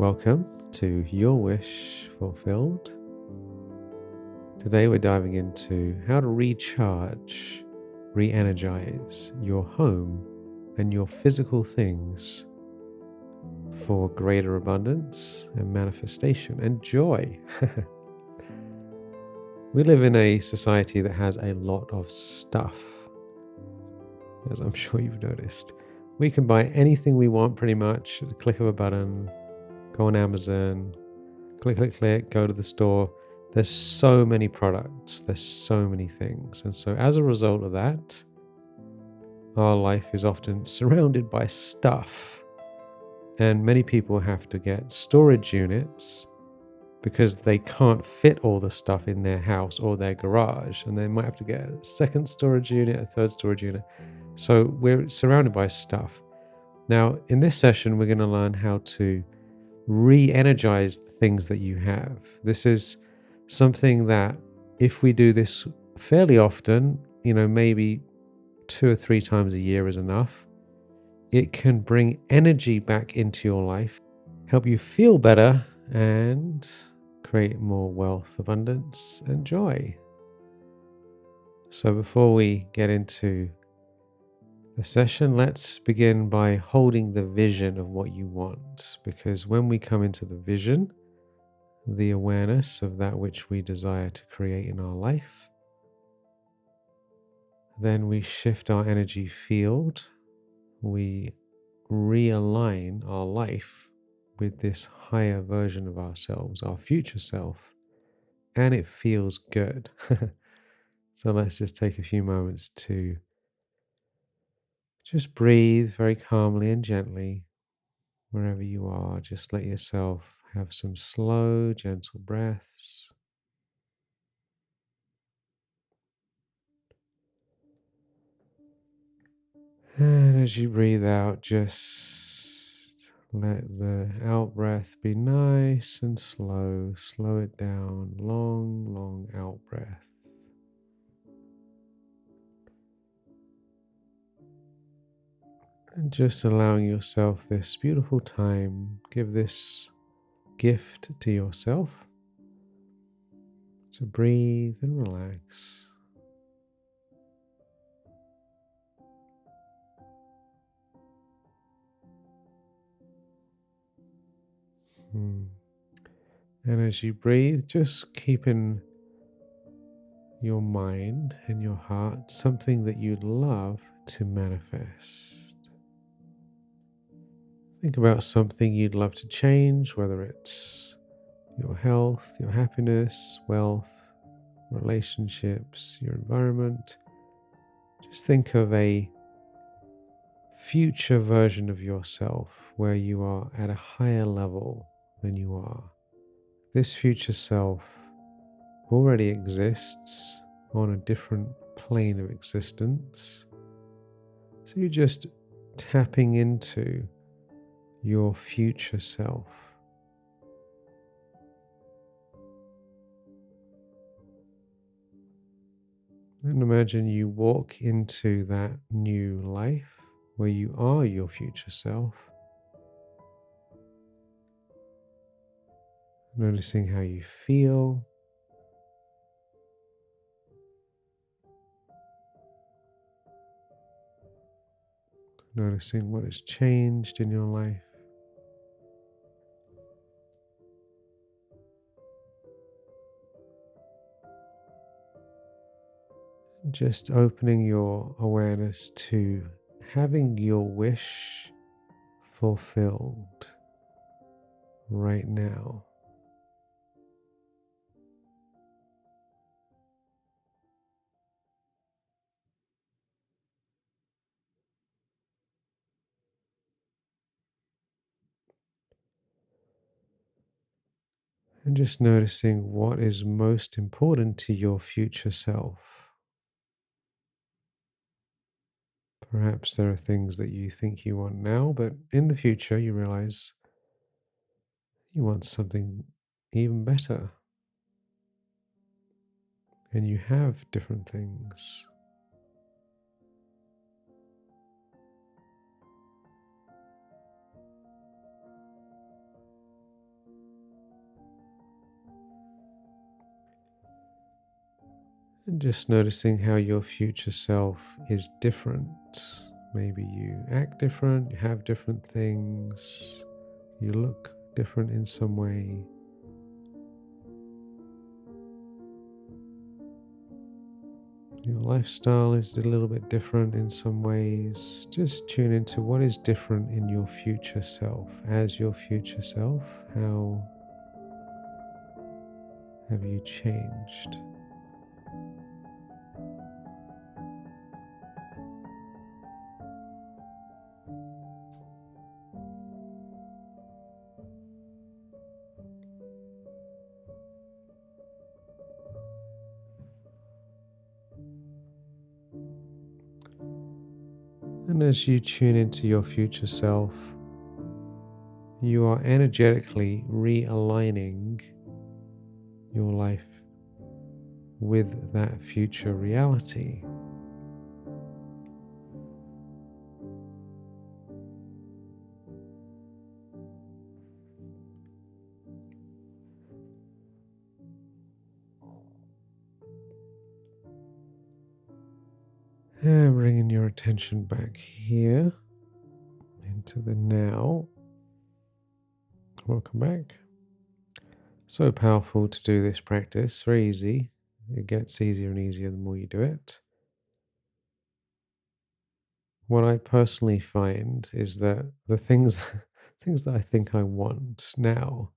Welcome to Your Wish Fulfilled. Today we're diving into how to recharge, re-energize your home and your physical things for greater abundance and manifestation and joy. We live in a society that has a lot of stuff, as I'm sure you've noticed. We can buy anything we want pretty much at the click of a button. Go on Amazon, click, go to the store. There's so many products, there's so many things. And so as a result of that, our life is often surrounded by stuff. And many people have to get storage units because they can't fit all the stuff in their house or their garage. And they might have to get a second storage unit, a third storage unit. So we're surrounded by stuff. Now, in this session, we're going to learn how to re-energize the things that you have. This is something that if we do this fairly often, maybe 2 or 3 times a year is enough, it can bring energy back into your life, help you feel better, and create more wealth, abundance, and joy. So before we get into the session, let's begin by holding the vision of what you want, because when we come into the vision, the awareness of that which we desire to create in our life, then we shift our energy field, we realign our life with this higher version of ourselves, our future self, and it feels good. So let's just take a few moments to just breathe very calmly and gently. Wherever you are, just let yourself have some slow, gentle breaths. And as you breathe out, just let the out breath be nice and slow. Slow it down. Long, long out breath. And just allowing yourself this beautiful time. Give this gift to yourself. So breathe and relax. And as you breathe, just keep in your mind and your heart something that you'd love to manifest. Think about something you'd love to change, whether it's your health, your happiness, wealth, relationships, your environment. Just think of a future version of yourself where you are at a higher level than you are. This future self already exists on a different plane of existence. So you're just tapping into your future self. And imagine you walk into that new life where you are your future self, noticing how you feel, noticing what has changed in your life. Just opening your awareness to having your wish fulfilled right now. And just noticing what is most important to your future self. Perhaps there are things that you think you want now, but in the future you realize you want something even better. And you have different things. And just noticing how your future self is different. Maybe you act different, you have different things, you look different in some way. Your lifestyle is a little bit different in some ways. Just tune into what is different in your future self. As your future self, how have you changed? And as you tune into your future self, you are energetically realigning your life with that future reality. And bringing your attention back here into the now. Welcome back. So powerful to do this practice, very easy. It gets easier and easier the more you do it. What I personally find is that the things things that I think I want now,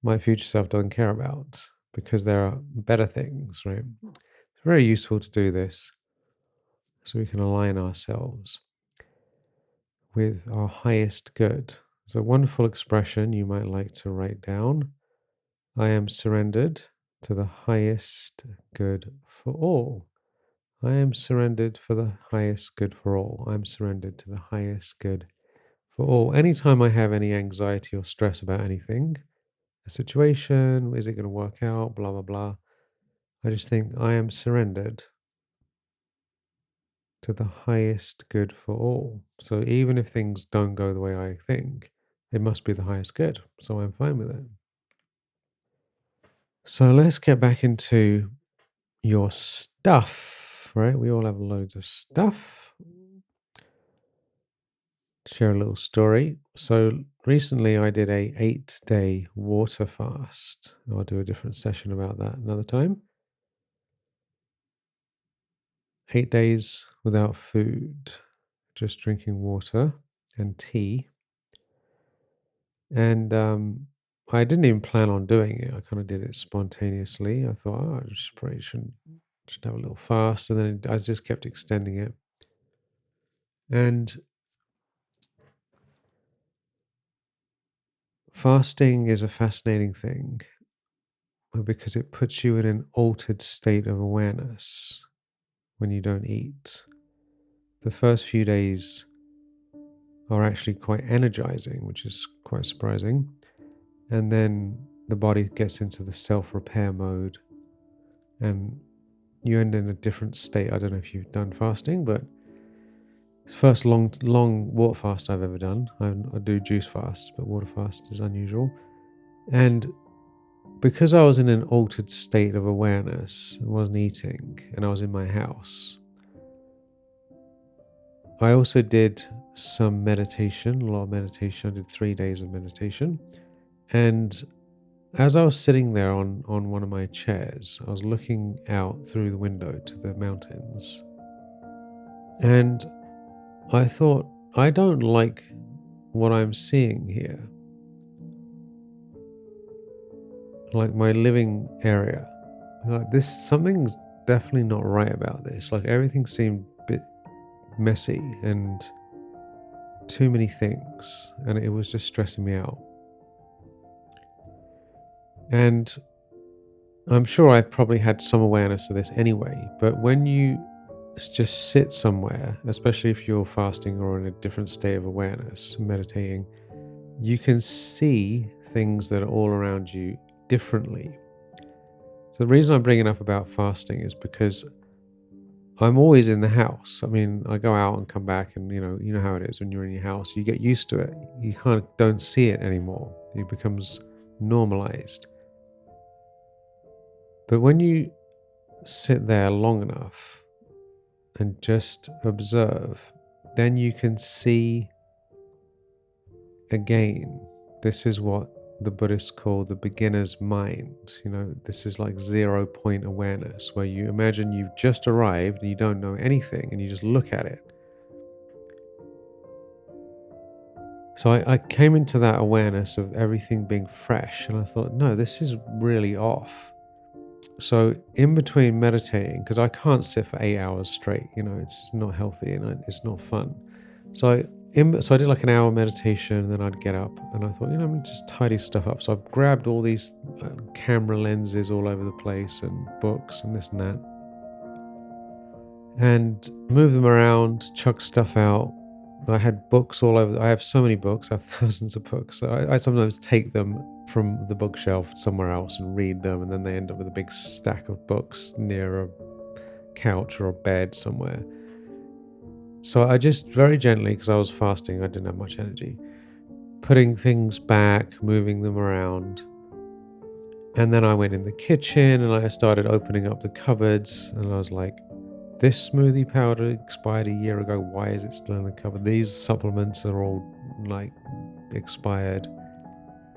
my future self doesn't care about because there are better things, right? It's very useful to do this so we can align ourselves with our highest good. It's a wonderful expression you might like to write down. I am surrendered to the highest good for all. I am surrendered for the highest good for all. I'm surrendered to the highest good for all. Anytime I have any anxiety or stress about anything, a situation, is it going to work out, blah, blah, blah, I just think I am surrendered to the highest good for all. So even if things don't go the way I think, it must be the highest good. So I'm fine with it. So let's get back into your stuff, right? We all have loads of stuff. Share a little story. So recently I did a 8-day water fast. I'll do a different session about that another time. 8 days without food, just drinking water and tea. And I didn't even plan on doing it. I kind of did it spontaneously. I thought, I just probably should have a little fast. And then I just kept extending it. And fasting is a fascinating thing because it puts you in an altered state of awareness when you don't eat. The first few days are actually quite energizing, which is quite surprising. And then the body gets into the self-repair mode and you end in a different state. I don't know if you've done fasting, but it's the first long water fast I've ever done. I do juice fasts, but water fast is unusual. And because I was in an altered state of awareness, I wasn't eating, and I was in my house, I also did some meditation, a lot of meditation. I did 3 days of meditation. And as I was sitting there on one of my chairs, I was looking out through the window to the mountains. And I thought, I don't like what I'm seeing here. Like my living area. Like something's definitely not right about this. Like everything seemed a bit messy and too many things. And it was just stressing me out. And I'm sure I probably had some awareness of this anyway, but when you just sit somewhere, especially if you're fasting or in a different state of awareness, meditating, you can see things that are all around you differently. So the reason I'm bringing up about fasting is because I'm always in the house. I mean, I go out and come back, and you know how it is when you're in your house. You get used to it. You kind of don't see it anymore. It becomes normalized. But when you sit there long enough and just observe, then you can see again. This is what the Buddhists call the beginner's mind. This is like 0 point awareness, where you imagine you've just arrived and you don't know anything and you just look at it. So I came into that awareness of everything being fresh, and I thought, no, this is really off. So in between meditating, because I can't sit for 8 hours straight, it's not healthy and it's not fun. So I did like an hour meditation, and then I'd get up and I thought, I'm going to just tidy stuff up. So I grabbed all these camera lenses all over the place and books and this and that, and moved them around, chucked stuff out. I had books all over. I have so many books. I have thousands of books. So I sometimes take them from the bookshelf somewhere else and read them, and then they end up with a big stack of books near a couch or a bed somewhere. So I just very gently, because I was fasting, I didn't have much energy, putting things back, moving them around. And then I went in the kitchen and I started opening up the cupboards, and I was like, this smoothie powder expired a year ago. Why is it still in the cupboard? These supplements are all like expired.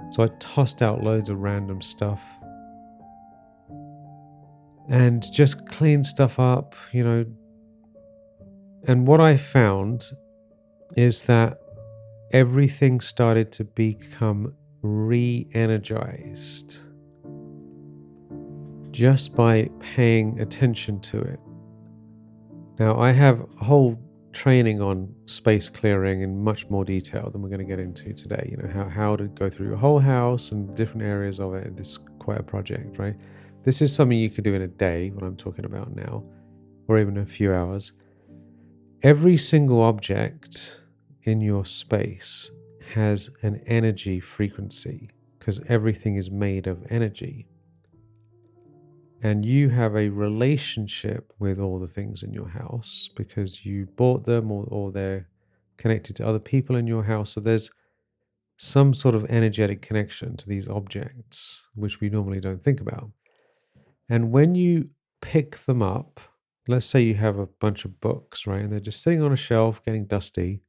So I tossed out loads of random stuff and just cleaned stuff up, And what I found is that everything started to become re-energized just by paying attention to it. Now, I have a whole training on space clearing in much more detail than we're going to get into today. How to go through your whole house and different areas of it. This is quite a project, right? This is something you can do in a day, what I'm talking about now, or even a few hours. Every single object in your space has an energy frequency, because everything is made of energy. And you have a relationship with all the things in your house because you bought them, or they're connected to other people in your house. So there's some sort of energetic connection to these objects, which we normally don't think about. And when you pick them up, let's say you have a bunch of books, right? And they're just sitting on a shelf getting dusty.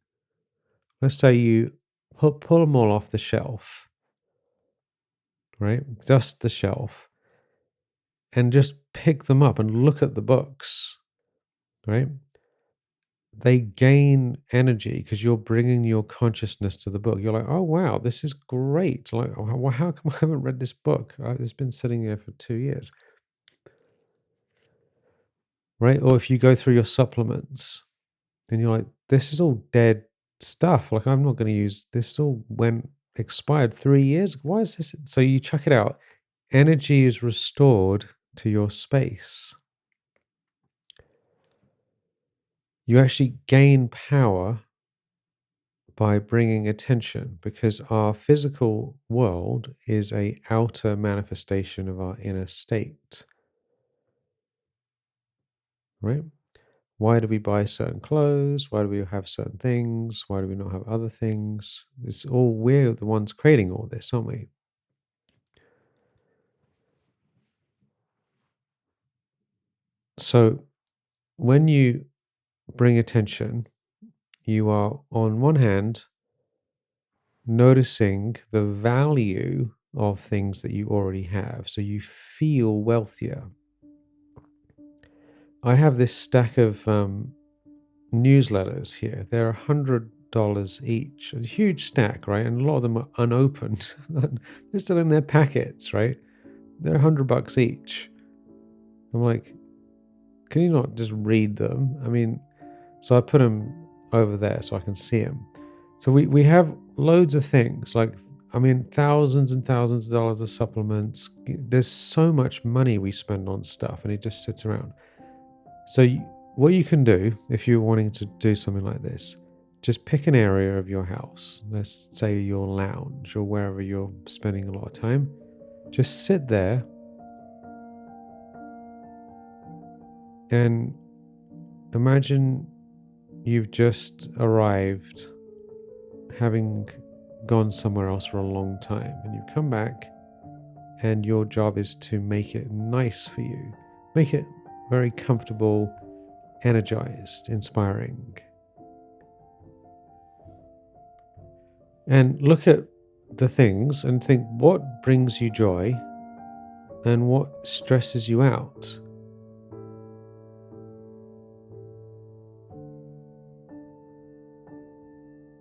Let's say you pull them all off the shelf, right? Dust the shelf and just pick them up and look at the books, right? They gain energy because you're bringing your consciousness to the book. You're like, oh, wow, this is great. Like, well, how come I haven't read this book? It's been sitting there for 2 years, right? Or if you go through your supplements and you're like, this is all dead stuff. Like, I'm not going to use this. All went expired 3 years. Why is this? So you chuck it out. Energy is restored to your space. You actually gain power by bringing attention, because our physical world is a outer manifestation of our inner state, right? Why do we buy certain clothes? Why do we have certain things? Why do we not have other things? It's all, we're the ones creating all this, aren't we? So when you bring attention, you are on one hand noticing the value of things that you already have. So you feel wealthier. I have this stack of newsletters here. They're $100 each, a huge stack, right? And a lot of them are unopened. They're still in their packets, right? They're $100 each. I'm like, can you not just read them? I mean, so I put them over there so I can see them. So we have loads of things, like, I mean, thousands and thousands of dollars of supplements. There's so much money we spend on stuff, and it just sits around. So what you can do if you're wanting to do something like this, just pick an area of your house. Let's say your lounge or wherever you're spending a lot of time. Just sit there and imagine you've just arrived, having gone somewhere else for a long time, and you've come back, and your job is to make it nice for you. Make it very comfortable, energized, inspiring. And look at the things and think what brings you joy and what stresses you out.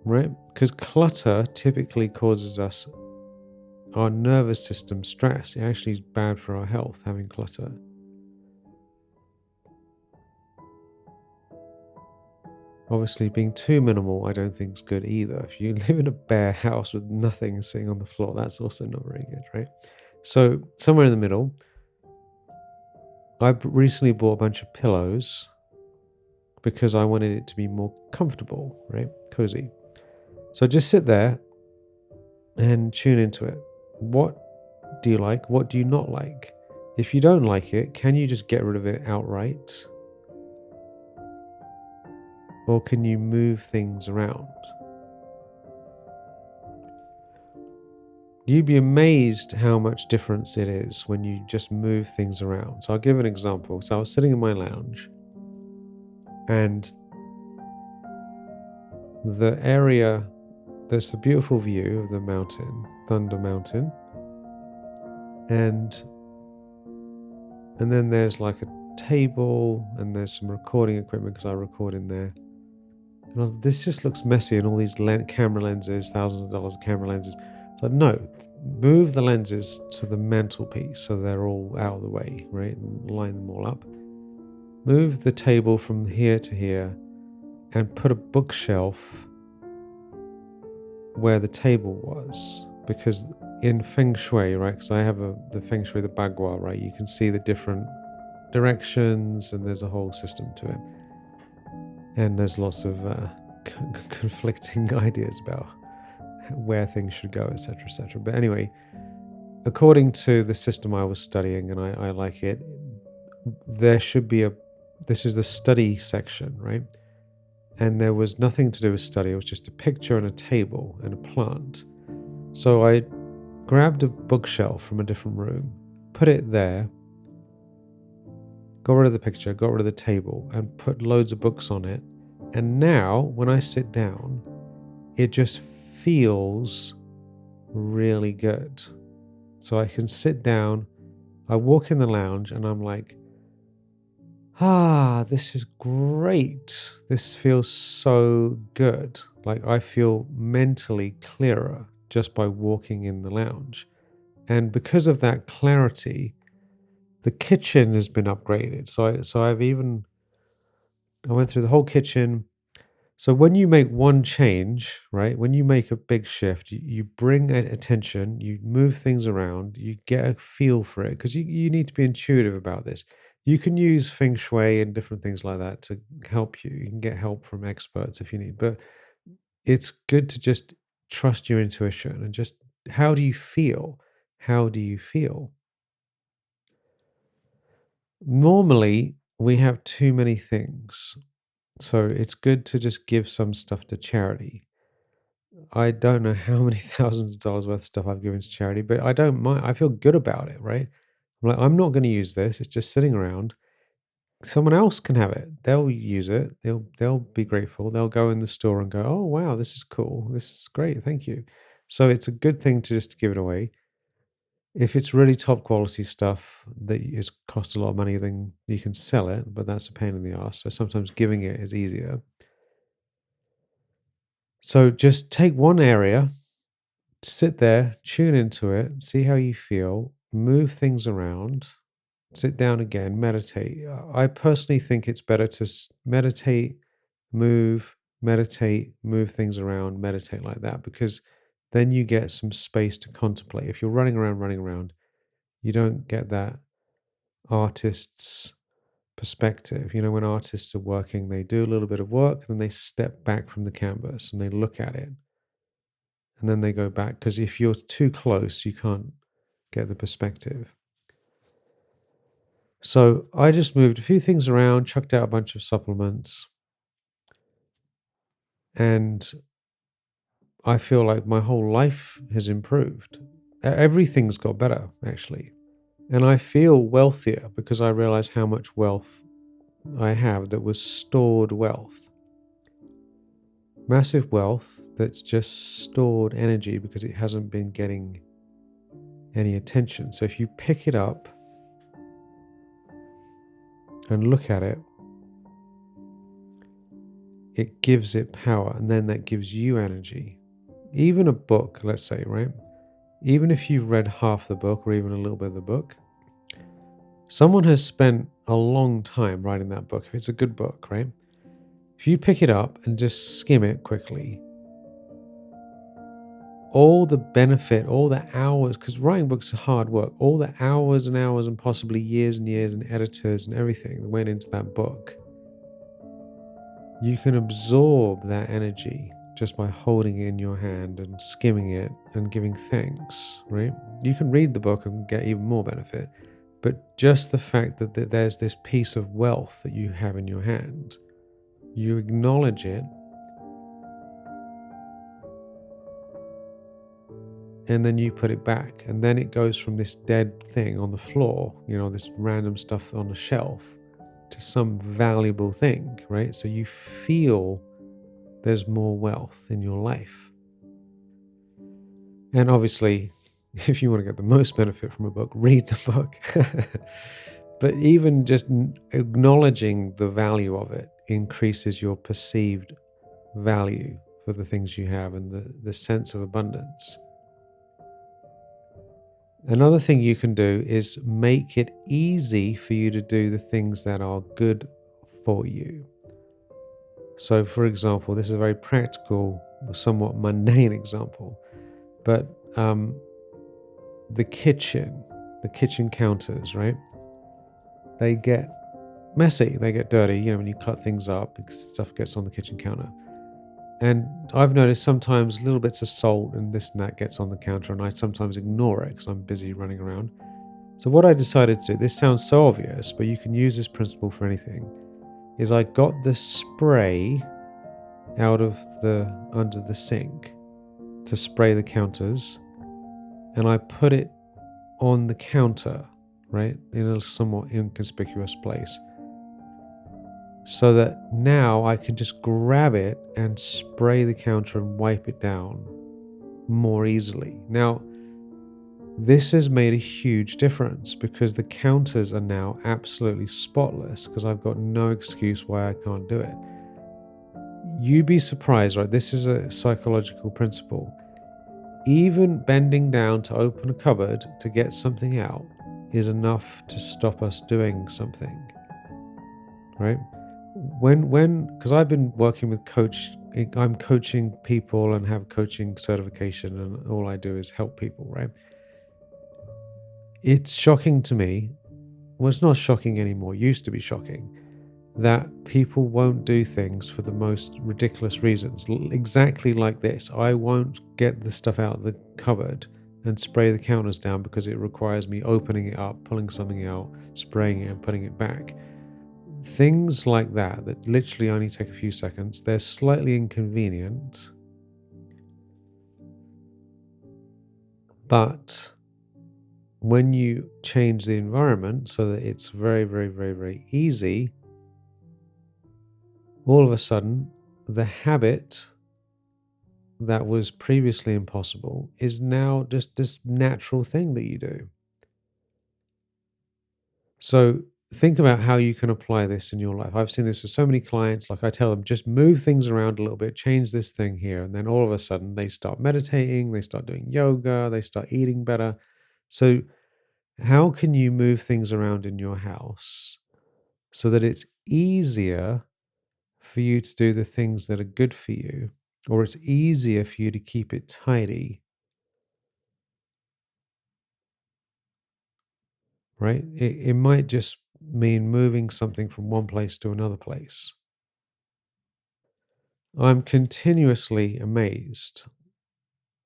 Right? Because clutter typically causes us, our nervous system, stress. It actually is bad for our health, having clutter. Obviously, being too minimal, I don't think is good either. If you live in a bare house with nothing sitting on the floor, that's also not very good, right? So somewhere in the middle, I recently bought a bunch of pillows because I wanted it to be more comfortable, right? Cozy. So just sit there and tune into it. What do you like? What do you not like? If you don't like it, can you just get rid of it outright? Or can you move things around? You'd be amazed how much difference it is when you just move things around. So I'll give an example. So I was sitting in my lounge and the area, there's the beautiful view of the mountain, Thunder Mountain. And then there's like a table and there's some recording equipment because I record in there. And this just looks messy and all these camera lenses, thousands of dollars of camera lenses. So no, move the lenses to the mantelpiece so they're all out of the way, right? And line them all up. Move the table from here to here and put a bookshelf where the table was. Because in Feng Shui, right, because I have the Feng Shui, the Bagua, right, you can see the different directions and there's a whole system to it. And there's lots of conflicting ideas about where things should go, etc., etc. But anyway, according to the system I was studying, and I like it, there should be this is the study section, right? And there was nothing to do with study. It was just a picture and a table and a plant. So I grabbed a bookshelf from a different room, put it there, got rid of the picture, got rid of the table, and put loads of books on it. And now, when I sit down, it just feels really good. So I can sit down, I walk in the lounge, and I'm like, this is great. This feels so good. Like I feel mentally clearer just by walking in the lounge. And because of that clarity, the kitchen has been upgraded. I went through the whole kitchen. So when you make one change, right, when you make a big shift, you bring attention, you move things around, you get a feel for it, because you need to be intuitive about this. You can use Feng Shui and different things like that to help you. You can get help from experts if you need, but it's good to just trust your intuition and just, how do you feel? How do you feel? Normally, we have too many things. So it's good to just give some stuff to charity. I don't know how many thousands of dollars worth of stuff I've given to charity, but I don't mind. I feel good about it, right? I'm like, I'm not going to use this. It's just sitting around. Someone else can have it. They'll use it. They'll be grateful. They'll go in the store and go, "Oh wow, this is cool. This is great. Thank you." So it's a good thing to just give it away. If it's really top quality stuff that is cost a lot of money, then you can sell it, but that's a pain in the ass. So sometimes giving it is easier. So just take one area, sit there, tune into it, see how you feel, move things around, sit down again, meditate. I personally think it's better to meditate, move things around, meditate like that, because then you get some space to contemplate. If you're running around, you don't get that artist's perspective. You know, when artists are working, they do a little bit of work, then they step back from the canvas and they look at it. And then they go back, because if you're too close, you can't get the perspective. So I just moved a few things around, chucked out a bunch of supplements, and I feel like my whole life has improved. Everything's got better, actually. And I feel wealthier because I realize how much wealth I have that was stored wealth. Massive wealth that's just stored energy because it hasn't been getting any attention. So if you pick it up and look at it, it gives it power, and then that gives you energy. Even a book, let's say, right? Even if you've read half the book or even a little bit of the book, someone has spent a long time writing that book. If it's a good book, right? If you pick it up and just skim it quickly, all the benefit, all the hours, because writing books is hard work, all the hours and hours and possibly years and years and editors and everything that went into that book, you can absorb that energy just by holding it in your hand and skimming it and giving thanks, right? You can read the book and get even more benefit, but just the fact that there's this piece of wealth that you have in your hand, you acknowledge it, and then you put it back, and then it goes from this dead thing on the floor, this random stuff on a shelf, to some valuable thing, right? So you feel there's more wealth in your life. And obviously, if you want to get the most benefit from a book, read the book. But even just acknowledging the value of it increases your perceived value for the things you have and the sense of abundance. Another thing you can do is make it easy for you to do the things that are good for you. So, for example, this is a very practical, somewhat mundane example, but the kitchen counters, right? They get messy, they get dirty, when you cut things up, because stuff gets on the kitchen counter. And I've noticed sometimes little bits of salt and this and that gets on the counter, and I sometimes ignore it because I'm busy running around. So what I decided to do, this sounds so obvious, but you can use this principle for anything, is I got the spray out of under the sink to spray the counters, and I put it on the counter, right, in a somewhat inconspicuous place, so that now I can just grab it and spray the counter and wipe it down more easily. Now, this has made a huge difference because the counters are now absolutely spotless because I've got no excuse why I can't do it. You'd be surprised, right? This is a psychological principle. Even bending down to open a cupboard to get something out is enough to stop us doing something, right? Because I've been working with I'm coaching people and have coaching certification, and all I do is help people, right? It's shocking to me. Well, it's not shocking anymore. It used to be shocking that people won't do things for the most ridiculous reasons. Exactly like this. I won't get the stuff out of the cupboard and spray the counters down because it requires me opening it up, pulling something out, spraying it and putting it back. Things like that literally only take a few seconds. They're slightly inconvenient, but when you change the environment so that it's very, very, very, very easy, all of a sudden, the habit that was previously impossible is now just this natural thing that you do. So think about how you can apply this in your life. I've seen this with so many clients. Like I tell them, just move things around a little bit, change this thing here. And then all of a sudden they start meditating, they start doing yoga, they start eating better. So how can you move things around in your house so that it's easier for you to do the things that are good for you, or it's easier for you to keep it tidy, right? It might just mean moving something from one place to another place. I'm continuously amazed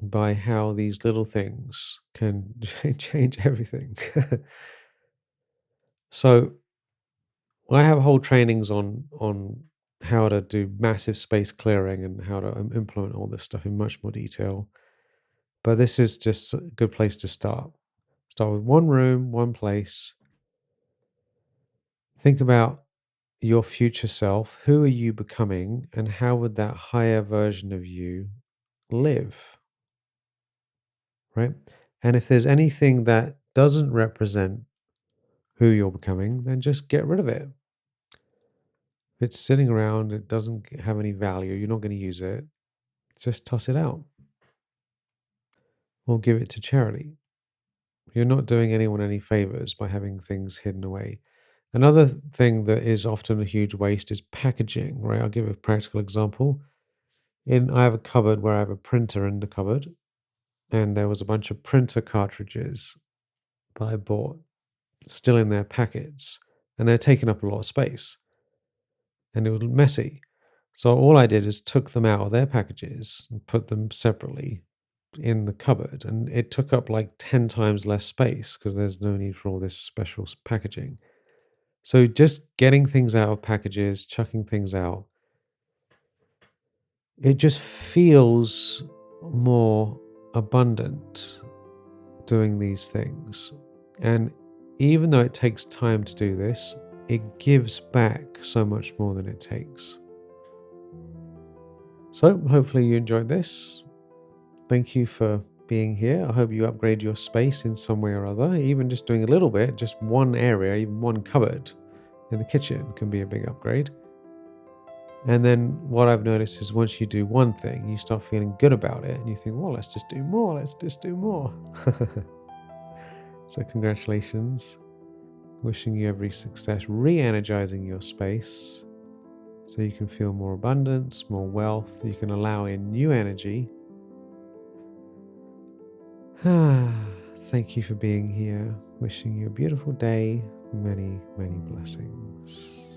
by how these little things can change everything. So I have whole trainings on how to do massive space clearing and how to implement all this stuff in much more detail. But this is just a good place to start. Start with one room, one place. Think about your future self. Who are you becoming, and how would that higher version of you live? Right? And if there's anything that doesn't represent who you're becoming, then just get rid of it. If it's sitting around, it doesn't have any value, you're not going to use it, just toss it out or give it to charity. You're not doing anyone any favors by having things hidden away. Another thing that is often a huge waste is packaging, right? I'll give a practical example. I have a cupboard where I have a printer in the cupboard, and there was a bunch of printer cartridges that I bought still in their packets, and they're taking up a lot of space, and it was messy. So all I did is took them out of their packages and put them separately in the cupboard, and it took up like 10 times less space because there's no need for all this special packaging. So just getting things out of packages, chucking things out, it just feels more abundant doing these things. And even though it takes time to do this, it gives back so much more than it takes. So hopefully you enjoyed this. Thank you for being here. I hope you upgrade your space in some way or other. Even just doing a little bit, just one area, even one cupboard in the kitchen can be a big upgrade. And then what I've noticed is once you do one thing, you start feeling good about it and you think, well, let's just do more. Let's just do more. So congratulations. Wishing you every success, re-energizing your space so you can feel more abundance, more wealth. You can allow in new energy. Thank you for being here. Wishing you a beautiful day. Many, many blessings.